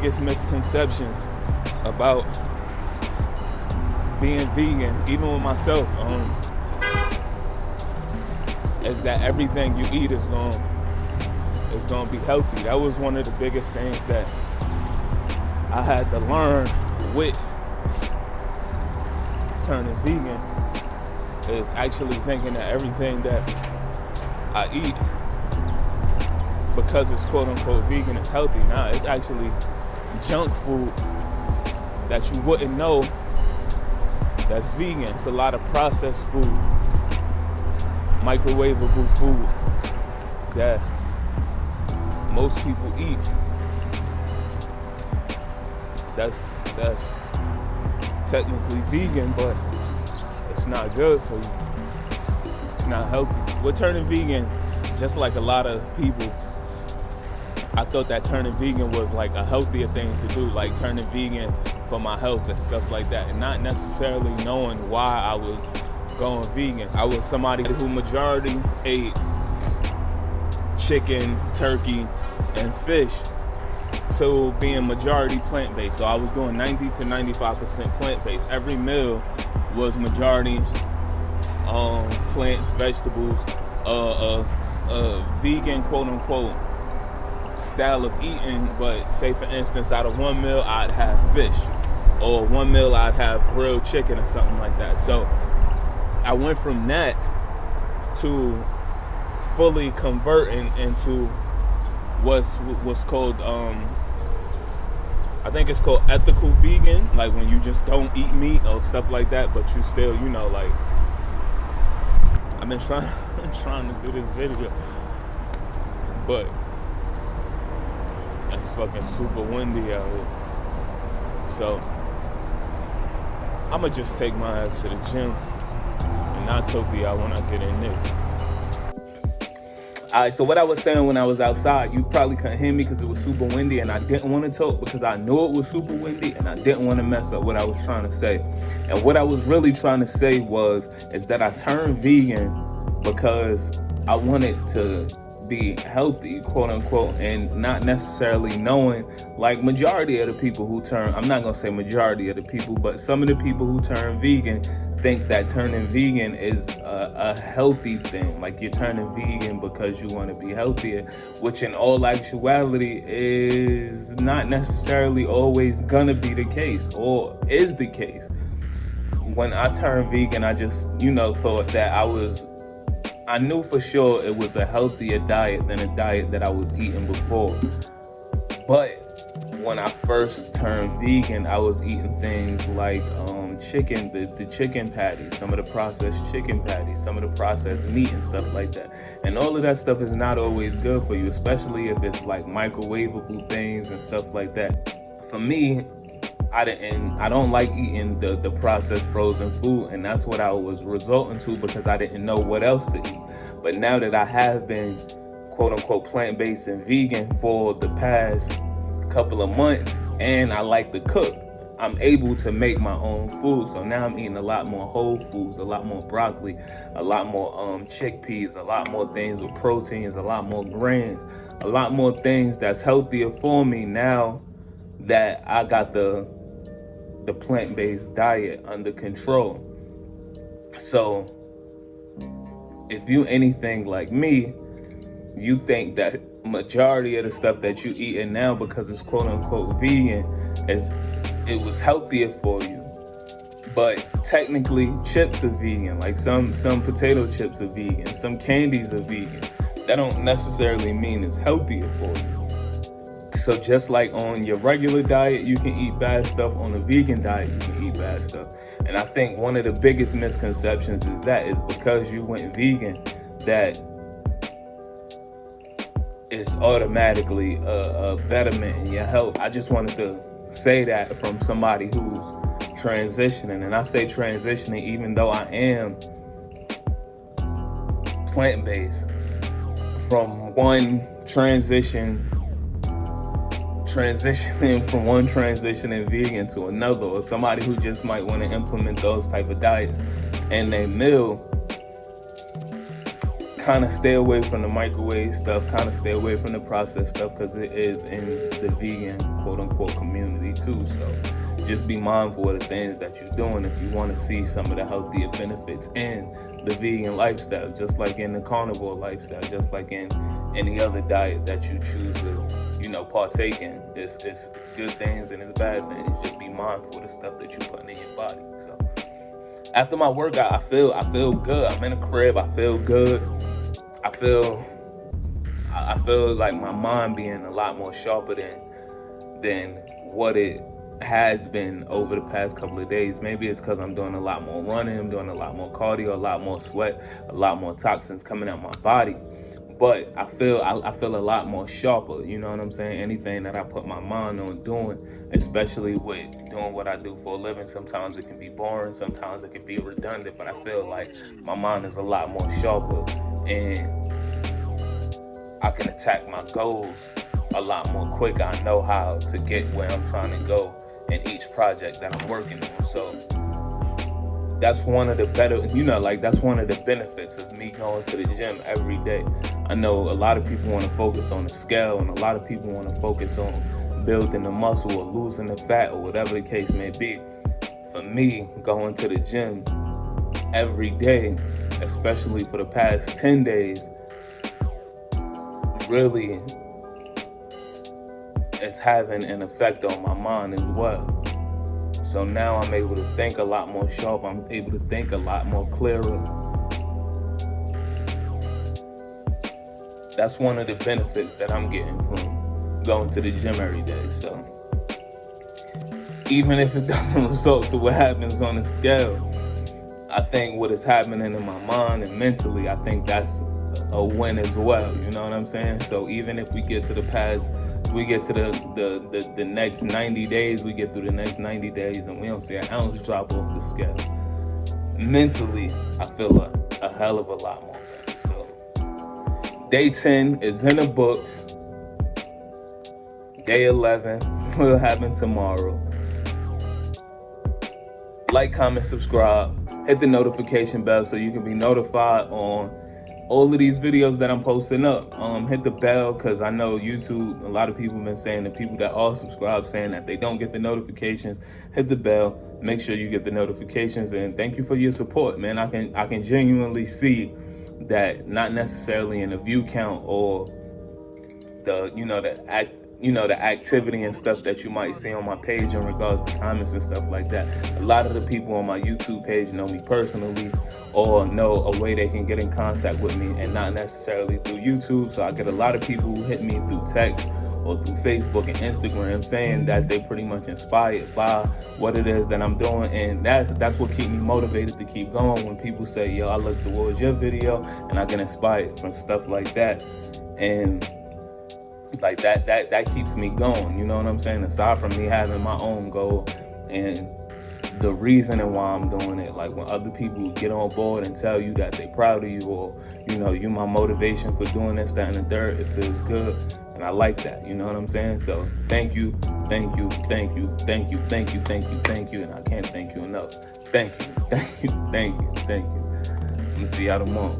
biggest misconceptions about being vegan, even with myself, is that everything you eat is going to be healthy. That was one of the biggest things that I had to learn with turning vegan, is actually thinking that everything that I eat, because it's quote unquote vegan, is healthy. Nah, it's actually junk food that you wouldn't know that's vegan. It's a lot of processed food, microwavable food that most people eat. That's technically vegan, but it's not good for you. It's not healthy. We're turning vegan, just like a lot of people, I thought that turning vegan was like a healthier thing to do, like turning vegan for my health and stuff like that, and not necessarily knowing why I was going vegan. I was somebody who majority ate chicken, turkey, and fish, to being majority plant-based. So I was doing 90 to 95% plant-based. Every meal was majority plants, vegetables, vegan quote-unquote style of eating. But say for instance, out of one meal I'd have fish, or one meal I'd have grilled chicken or something like that. So I went from that to fully converting into what's called I think it's called ethical vegan, like when you just don't eat meat or stuff like that, but you still, you know, like, I've been trying to do this video, but it's fucking super windy out here. So I'ma just take my ass to the gym and not talk to y'all when I get in there. Alright, so what I was saying when I was outside, you probably couldn't hear me because it was super windy, and I didn't want to talk because I knew it was super windy and I didn't want to mess up what I was trying to say. And what I was really trying to say is that I turned vegan because I wanted to be healthy, quote unquote, and not necessarily knowing, like majority of the people who turn, I'm not gonna say majority of the people, but some of the people who turn vegan think that turning vegan is a healthy thing, like you're turning vegan because you want to be healthier, which in all actuality is not necessarily always gonna be the case, or is the case. When I turned vegan, I just, thought that I knew for sure it was a healthier diet than a diet that I was eating before. But when I first turned vegan, I was eating things like chicken, the chicken patties, some of the processed chicken patties, some of the processed meat and stuff like that. And all of that stuff is not always good for you, especially if it's like microwavable things and stuff like that. For me, I don't like eating the processed frozen food, and that's what I was resorting to because I didn't know what else to eat. But now that I have been quote unquote plant-based and vegan for the past couple of months, and I like to cook, I'm able to make my own food. So now I'm eating a lot more whole foods, a lot more broccoli, a lot more chickpeas, a lot more things with proteins, a lot more grains, a lot more things that's healthier for me now that I got the plant-based diet under control. So if you anything like me, you think that majority of the stuff that you eating now, because it's quote unquote vegan, it was healthier for you. But technically chips are vegan, like some potato chips are vegan, some candies are vegan. That don't necessarily mean it's healthier for you. So just like on your regular diet, you can eat bad stuff, on a vegan diet, you can eat bad stuff. And I think one of the biggest misconceptions is because you went vegan, that it's automatically a betterment in your health. I just wanted to say that from somebody who's transitioning. And I say transitioning even though I am plant-based. From one transitioning from one transitioning vegan to another, or somebody who just might want to implement those type of diets in their meal, kind of stay away from the microwave stuff, kind of stay away from the processed stuff, because it is in the vegan quote-unquote community too. So just be mindful of the things that you're doing if you want to see some of the healthier benefits in the vegan lifestyle, just like in the carnivore lifestyle, just like in any other diet that you choose to, partake in. It's good things and it's bad things. Just be mindful of the stuff that you're putting in your body. So after my workout, I feel good. I'm in the crib. I feel good. I feel like my mind being a lot more sharper than what it has been over the past couple of days. Maybe it's because I'm doing a lot more running, I'm doing a lot more cardio, a lot more sweat, a lot more toxins coming out my body. But I feel a lot more sharper, you know what I'm saying? Anything that I put my mind on doing, especially with doing what I do for a living, sometimes it can be boring, sometimes it can be redundant, but I feel like my mind is a lot more sharper and I can attack my goals a lot more quicker. I know how to get where I'm trying to go in each project that I'm working on. So that's one of the better, that's one of the benefits of me going to the gym every day. I know a lot of people want to focus on the scale, and a lot of people want to focus on building the muscle or losing the fat or whatever the case may be. For me, going to the gym every day, especially for the past 10 days, really is having an effect on my mind as well. So now I'm able to think a lot more sharp. I'm able to think a lot more clearer. That's one of the benefits that I'm getting from going to the gym every day. So even if it doesn't result to what happens on the scale, I think what is happening in my mind and mentally, I think that's a win as well. You know what I'm saying? So even if we get to the past, we get to the next 90 days, we get through the next 90 days and we don't see an ounce drop off the scale, mentally, I feel a hell of a lot more better. So day 10 is in the books. Day 11 will happen tomorrow. Like, comment, subscribe, hit the notification bell so you can be notified on all of these videos that I'm posting up. Hit the bell, because I know YouTube, a lot of people have been saying, the people that are subscribed saying that they don't get the notifications. Hit the bell, make sure you get the notifications, and thank you for your support, man. I can genuinely see that, not necessarily in the view count or the activity and stuff that you might see on my page in regards to comments and stuff like that. A lot of the people on my YouTube page know me personally or know a way they can get in contact with me, and not necessarily through YouTube. So I get a lot of people who hit me through text or through Facebook and Instagram saying that they pretty much inspired by what it is that I'm doing, and that's what keeps me motivated to keep going. When people say, yo, I look towards your video and I get inspired from stuff like that, and like that keeps me going, you know what I'm saying? Aside from me having my own goal and the reasoning why I'm doing it, like when other people get on board and tell you that they proud of you, or you my motivation for doing this, that, and the third, it feels good, and I like that, you know what I'm saying? So thank you, and I can't thank you enough. Thank you. I'm gonna see y'all tomorrow.